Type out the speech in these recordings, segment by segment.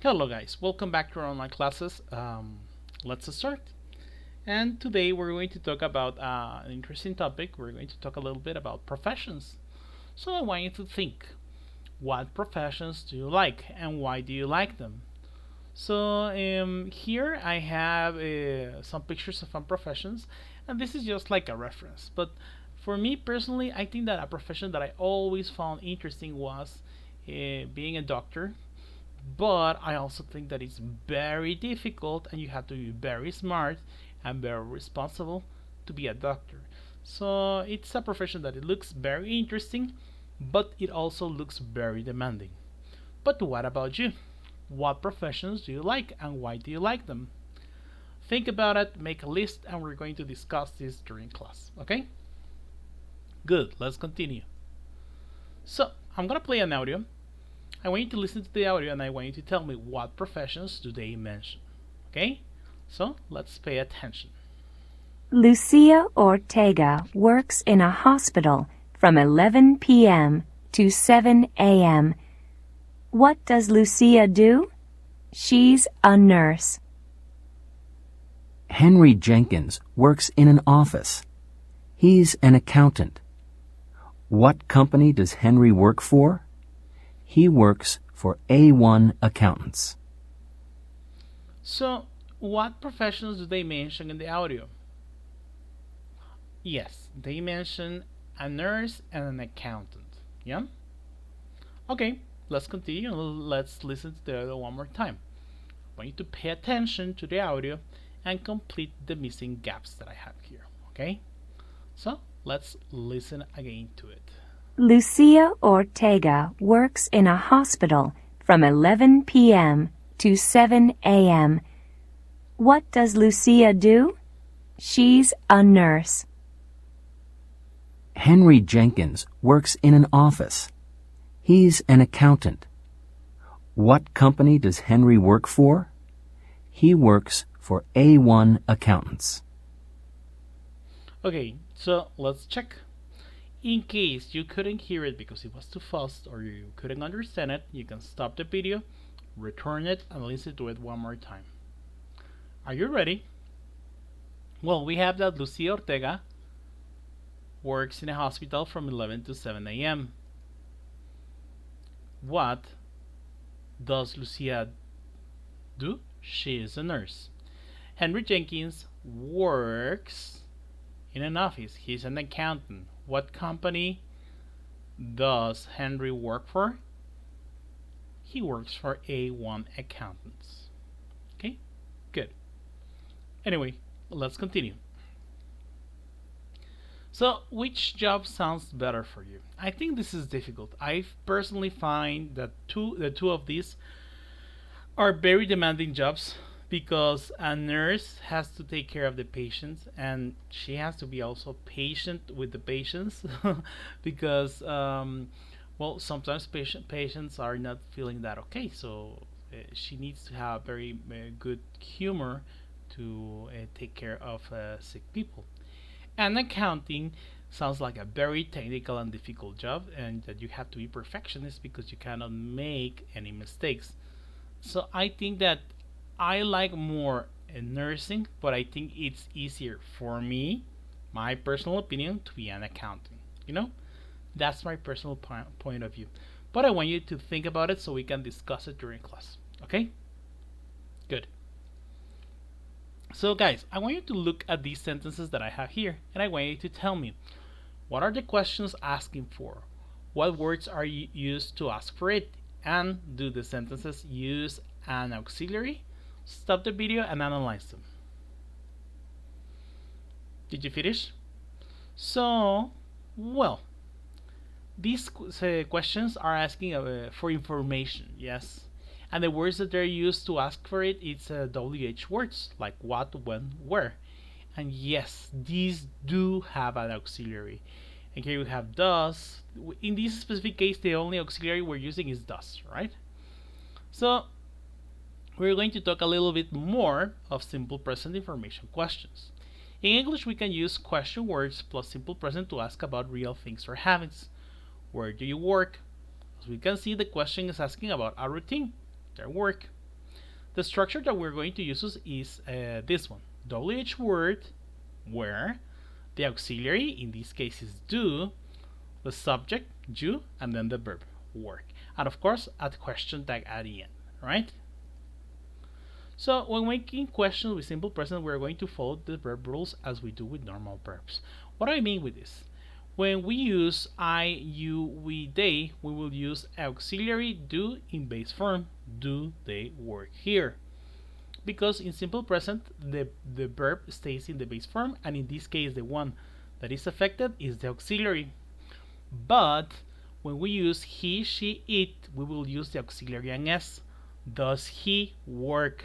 Hello guys, welcome back to our online classes. Let's start. And today we're going to talk about an interesting topic. We're going to talk a little bit about professions. So I want you to think, what professions do you like and why do you like them? So here I have some pictures of some professions, and this is just like a reference. But for me personally, I think that a profession that I always found interesting was being a doctor, but I also think that it's very difficult and you have to be very smart and very responsible to be a doctor. So it's a profession that it looks very interesting, but it also looks very demanding. But what about you? What professions do you like and why do you like them? Think about it, make a list, and we're going to discuss this during class, okay? Good, let's continue. So, I'm gonna play an audio. I want you to listen to the audio and I want you to tell me what professions do they mention. Okay? So let's pay attention. Lucia Ortega works in a hospital from 11 p.m. to 7 a.m. What does Lucia do? She's a nurse. Henry Jenkins works in an office. He's an accountant. What company does Henry work for? He works for A1 Accountants. So, what professions do they mention in the audio? Yes, they mention a nurse and an accountant. Yeah? Okay, let's continue. Let's listen to the audio one more time. I want you to pay attention to the audio and complete the missing gaps that I have here. Okay? So, let's listen again to it. Lucia Ortega works in a hospital from 11 p.m. to 7 a.m. What does Lucia do? She's a nurse. Henry Jenkins works in an office. He's an accountant. What company does Henry work for? He works for A1 Accountants. Okay, so let's check. In case you couldn't hear it because it was too fast or you couldn't understand it, you can stop the video, return it, and listen to it one more time. Are you ready? Well, we have that Lucia Ortega works in a hospital from 11 to 7 a.m. What does Lucia do? She is a nurse. Henry Jenkins works in an office. He's an accountant. What company does Henry work for? He works for A1 Accountants. Okay, good. Anyway, let's continue. So, which job sounds better for you? I think this is difficult. I personally find that the two of these are very demanding jobs because a nurse has to take care of the patients and she has to be also patient with the patients because well, sometimes patients are not feeling that okay, so she needs to have very good humor to take care of sick people. And accounting sounds like a very technical and difficult job, and that you have to be perfectionist because you cannot make any mistakes. So I think that I like more nursing, but I think it's easier for me, my personal opinion, to be an accountant. You know, that's my personal point of view. But I want you to think about it so we can discuss it during class. Okay? Good. So, guys, I want you to look at these sentences that I have here, and I want you to tell me what are the questions asking for? What words are used to ask for it? And do the sentences use an auxiliary? Stop the video and analyze them. Did you finish? So, well, these questions are asking for information, yes. And the words that they're used to ask for it, it's WH words, like what, when, where. And yes, these do have an auxiliary. And here we have does. In this specific case, the only auxiliary we're using is does, right? So, we're going to talk a little bit more of simple present information questions. In English, we can use question words plus simple present to ask about real things or habits. Where do you work? As we can see, the question is asking about a routine, their work. The structure that we're going to use is this one. WH word, where, the auxiliary, in this case is do, the subject, you, and then the verb, work. And of course, a question tag at the end, right? So when making questions with simple present, we're going to follow the verb rules as we do with normal verbs. What do I mean with this? When we use I, you, we, they, we will use auxiliary do in base form. Do they work here? Because in simple present, the verb stays in the base form, and in this case, the one that is affected is the auxiliary. But when we use he, she, it, we will use the auxiliary and s. Does he work?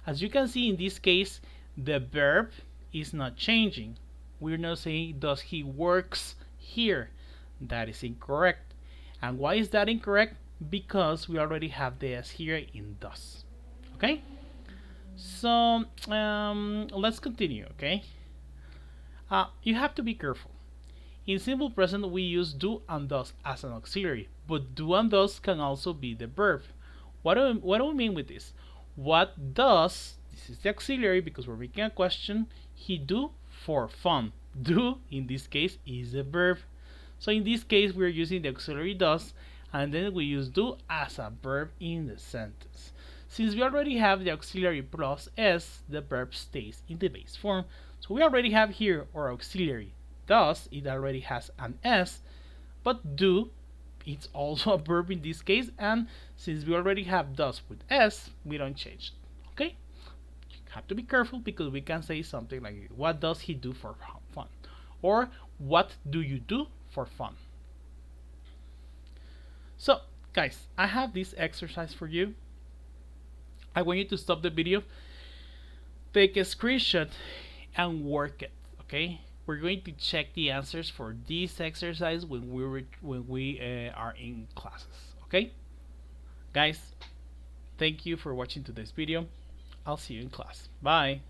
As you can see in this case, the verb is not changing. We're not saying does he works here. That is incorrect. And why is that incorrect? Because we already have the s here in does. Okay? So let's continue, okay? You have to be careful. In simple present, we use do and does as an auxiliary, but do and does can also be the verb. What do we mean with this? What does, this is the auxiliary because we're making a question, he do for fun? Do, in this case, is the verb. So in this case, we're using the auxiliary does, and then we use do as a verb in the sentence. Since we already have the auxiliary plus s, the verb stays in the base form. So we already have here our auxiliary. Does, it already has an s, but do, it's also a verb in this case, and since we already have does with s, we don't change it. Okay? You have to be careful because we can say something like, what does he do for fun? Or, what do you do for fun? So, guys, I have this exercise for you. I want you to stop the video, take a screenshot, and work it, okay? We're going to check the answers for this exercise when we are in classes, okay? Guys, thank you for watching today's video. I'll see you in class. Bye.